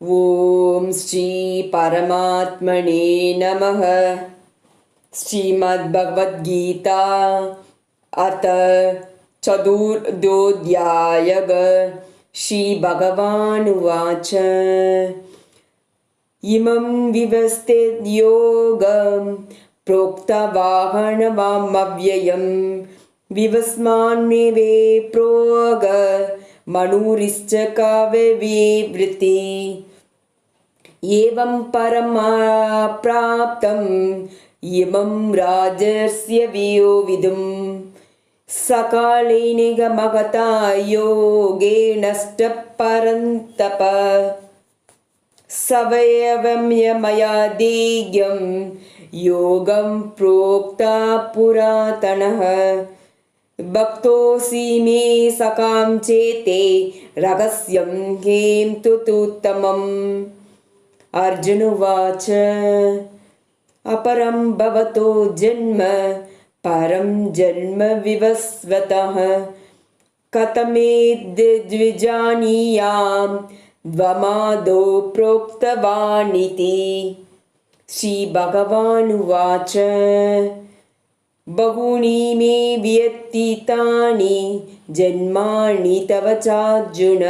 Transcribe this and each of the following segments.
ओम श्री परमात्मने नमः। श्रीमद्भगवद्गीता अथ चतुर्थोऽध्यायः। श्रीभगवानुवाच इमं विवस्थित योगं प्रोक्तवाहनमव्ययं विवस्मान्निवे प्रोग मनुरिश्च कविवृत्ति एवं परमाप्राप्तम् इमं राजस्य वियोविदुं सकाले निगमगता योगेनष्ट परन्तप सवयवं यमया देयं योगं प्रोक्ता पुरातनः भक्तोऽसि मे सखां चेते रहस्यं किं तुतुत्तमम्। अर्जुन उवाच अपरं भवतो जन्म परं जन्म विवस्वतः कथमेतद्विजानीयां द्वमादो प्रोक्तवानिति। श्रीभगवानुवाच बहूनि मे व्यतीतानि जन्मानि तव चार्जुन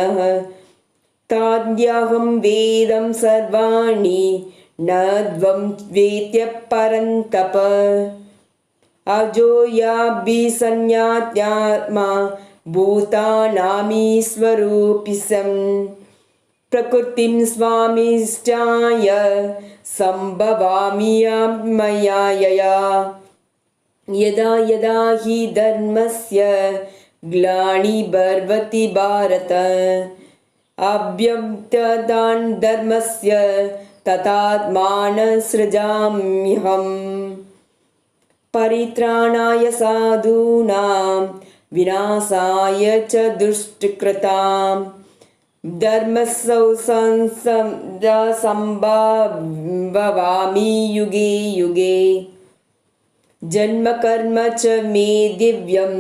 तान्यहं वेदं सर्वाणि न त्वं वेत्य परन्तप। अजोऽयमभिसंज्ञात्मा भूतानामीश्वरोऽपि सन् प्रकृतिं स्वामिष्ठाय सम्भवामि मया यदा यदा हि धर्मस्य ग्लानिर्भवति भारत अभ्युत्थानं धर्मस्य तथात्मानं सृजाम्यहम्। परित्राणाय साधूनां विनाशाय च दुष्कृतां धर्मसंस्थापनार्थं युगे युगे। जन्म कर्म च मे दिव्यं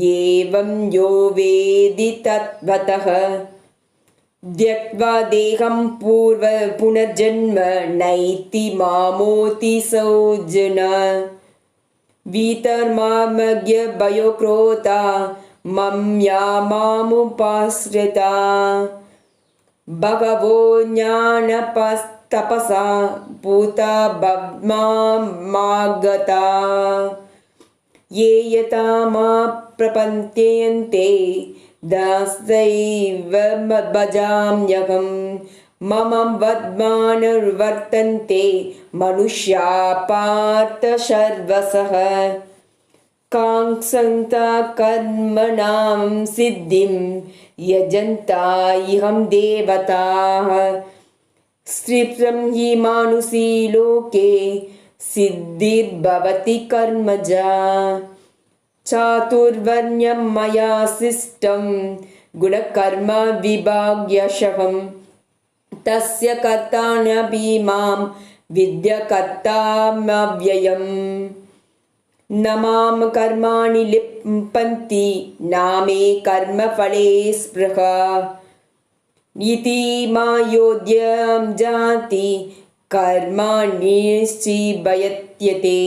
एवं यो वेदि तत्त्वतः त्यक्त्वा देहं पुनर्जन्म नैति मामोति सौजन। वीतर्मामज्ञभयोक्रोधा मम्या मामुपाश्रिता बहवो ज्ञानतपसा पूता भस्मागता ये यथा मा प्रपद्यन्ते दासैव भजाम्यहं मम वर्त्मानुवर्तन्ते मनुष्या पार्थ सर्वशः काङ्क्षन्ता कर्मणां सिद्धिं यजन्ता इहं देवताः स्त्रीप्तं हि मानुषी लोके सिद्धिर्भवति कर्मजा चातुर्वर्ण्यं मया सृष्टं गुणकर्म विभाग्यशः तस्य कर्तारमपि मां विद्यकर्तारमव्ययम्। न मां कर्माणि लिप्यन्ते न मे कर्मफले स्पृहा इति मायोद्यं जाति कर्माण्यश्चिबयत्यते।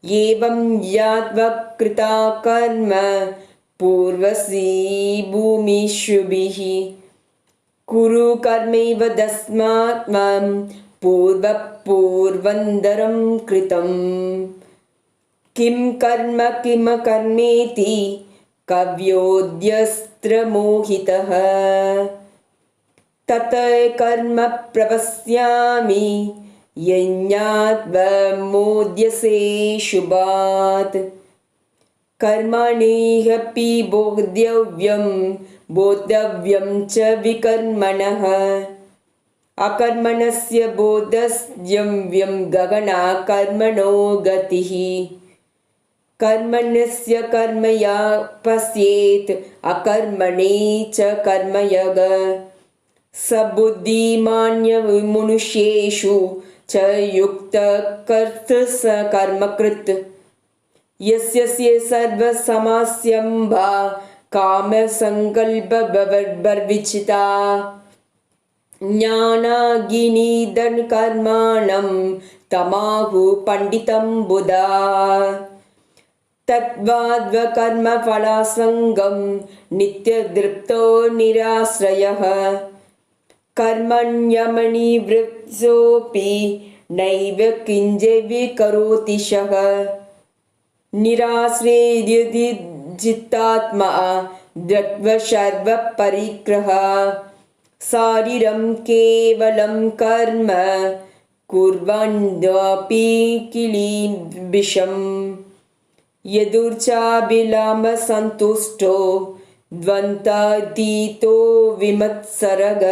एवं ज्ञात्वा कृता कर्म पूर्वसी भूमिषुभिः कुरु कर्मैव तस्मात् त्वं पूर्वपूर्वन्दरं कृतम्। किं कर्म कर्मेति कव्योऽध्यस्त्र मोहितः तत कर्म प्रपश्यामि यज्ञात्वमोद्यसे शुभात्। कर्मणिरपि बोद्धव्यं च विकर्मणः अकर्मणस्य बोधव्यं गगना कर्मणो गतिः। कर्मण्यस्य कर्मया पश्येत् अकर्मणे च कर्मयोग स बुद्धिमान्यमनुष्येषु च युक्तः कर्तृ कर्मकृत् यस्य सर्वसमास्यम्भा कामसङ्कल्पबर्विचिता ज्ञानाग्निदं कर्माणं तमाहु पंडितं बुधा तद्वाद्वकर्मफलासङ्गं नित्यदृप्तो निराश्रयः कर्मण्यमनिवृत्तोऽपि नैव किञ्चित् शः निराश्रयेद्युजितात्मा दृष्ट्वसर्वपरिग्रहः शारीरं केवलं कर्म कुर्वन्नपि किल्बिषम् यदुर्चाभिलामसन्तुष्टो द्वन्द्वातीतो विमत्सरः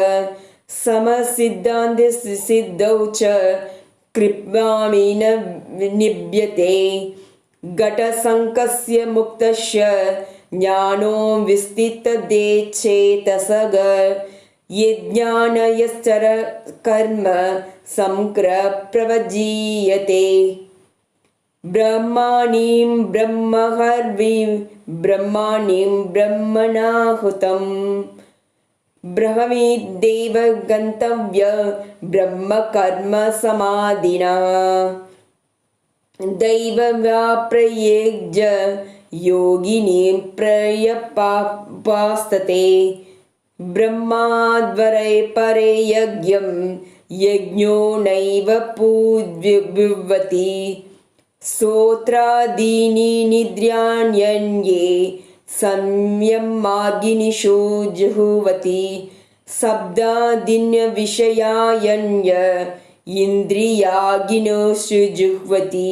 समसिद्धान्तसिद्धौ च कृपामि न निभ्यते घटसङ्कस्य मुक्तस्य ज्ञानो विस्थितदेचेतसः यज्ञानयश्चर कर्म समग्र प्रवजीयते ब्रह्माणीं ब्रह्महर्विं ब्रह्माणीं ब्रह्मणाहुतं ब्रह्मविद्देव गन्तव्य ब्रह्मकर्म समाधिना दैवव्याप्रयुज्य योगिनीं प्रयपास्ते ब्रह्माद्वरे परे यज्ञं यज्ञो नैव पूज्यभवति श्रोत्रादीनि निद्राण्यन्ये संयमाग्निषु जुह्वति शब्दादीन्यविषयान्य इन्द्रियाग्निषु जुह्वति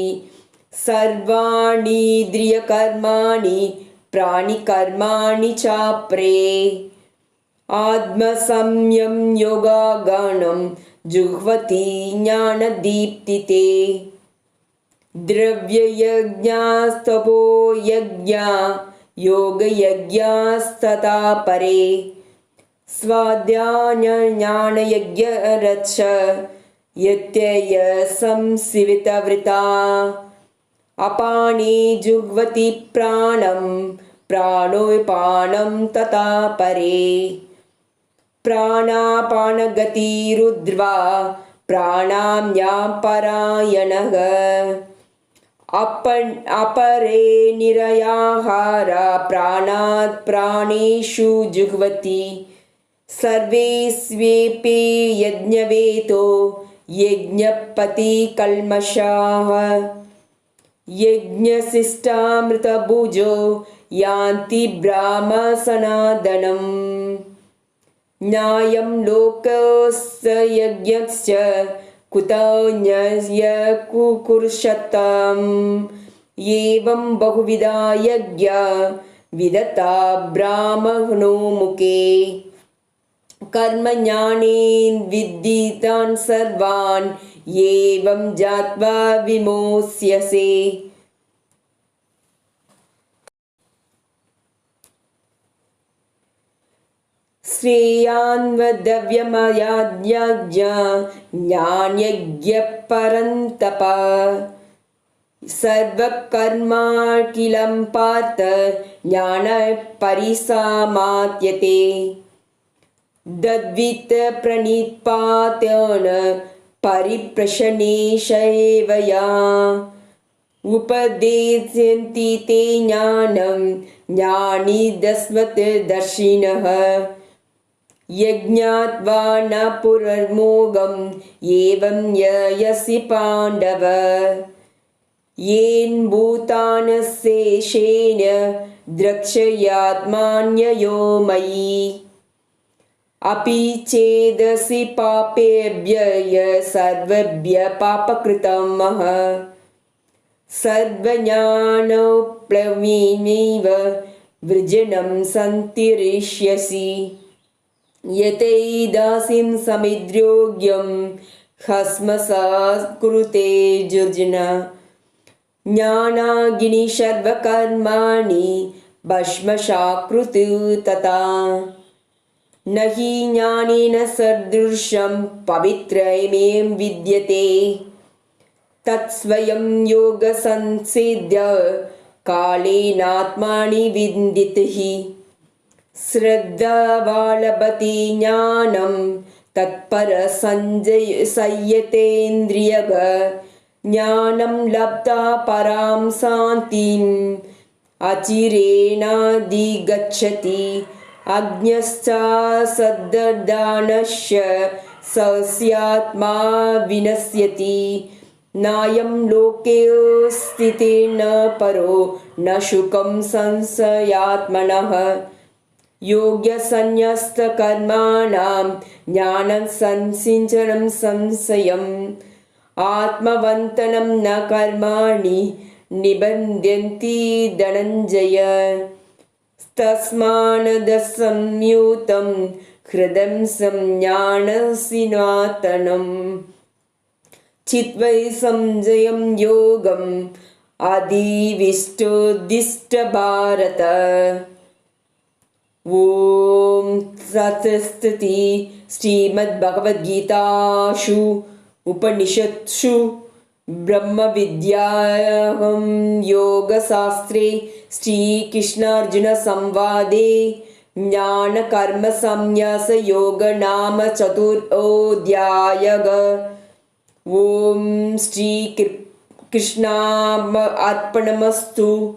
सर्वाणीन्द्रियकर्माणि प्राणिकर्माणि चापरे आत्मसंयम योगागणं जुह्वति ज्ञानदीप्तिते द्रव्ययज्ञास्तपो यज्ञा योगयज्ञास्तथा परे स्वाध्यायज्ञानयज्ञरच यत्यय संसिवितवृता अपाने जुह्वति प्राणं प्राणोपानं तथा परे प्राणापानगतिरुद्ध्वा प्राणायामपरायणः अपरे निरयाहारा प्राणात् प्राणेषु जुह्वति सर्वेष्वेपि यज्ञवेतो यज्ञपतिकल्मषाः यज्ञशिष्टामृतभुजो यान्ति ब्राह्मसनातनम् न्यायं लोकस्य यज्ञस्य कुतोऽन्यस्य कुकुर्षताम् एवं बहुविधा यज्ञा विदता ब्राह्मणो मुखे कर्मज्ञानेन विद्धितान् सर्वान् एवं ज्ञात्वा विमोक्ष्यसे श्रेयान्वदव्यमयाज्ञान्यज्ञः परन्तप सर्वकर्माखिलं पार्थ ज्ञानपरिसमाप्यते दद्वित प्रणिपातेन परिप्रश्नेषैवया उपदेशन्ति ते ज्ञानं ज्ञानिदस्मद्दर्शिनः यज्ञात्वा न पुनर्मोघम् एवं ययसि पाण्डव येन भूतानशेषेण द्रक्ष्यात्मान्ययो मयि अपि चेदसि पापेभ्यः सर्वेभ्यः पापकृतमः सर्वज्ञानोपप्लवमेव वृजनं सन्तिरिष्यसि यतैदासीं समिद्रोग्यं हस्मसात् कुरुते जुर्जन ज्ञानाग्नि सर्वकर्माणि भस्मसात्कुरुते तथा न हि ज्ञानेन सदृशं पवित्रमेव विद्यते तत्स्वयं योगसंसिद्ध्य कालेनात्मानि विन्दितः श्रद्धावालभते ज्ञानं तत्पर संयतेन्द्रियग ज्ञानं लब्धा परां शान्तिम् अचिरेणाधिगच्छति अज्ञश्चासद्दानस्य सस्यात्मा विनश्यति नायं लोके न परो न शुकं संशयात्मनः योग्यसन्न्यस्तकर्माणां ज्ञानं संसिञ्चनं संशयम् आत्मवन्तनं न कर्माणि निबध्यन्ति धनञ्जय तस्मानदसंयुतं हृदं संज्ञानसिनातनम् चित्वै संजयं योगम् आदिविष्टोद्दिष्ट भारत। ओम तत्सत्। श्रीमद्भगवद्गीतासु उपनिषत्सु ब्रह्मविद्यायां योगशास्त्रे श्रीकृष्णार्जुनसंवादे ज्ञानकर्मसंन्यासयोगनाम चतुर्थोऽध्यायः। ओम श्री कृष्णार्पणमस्तु।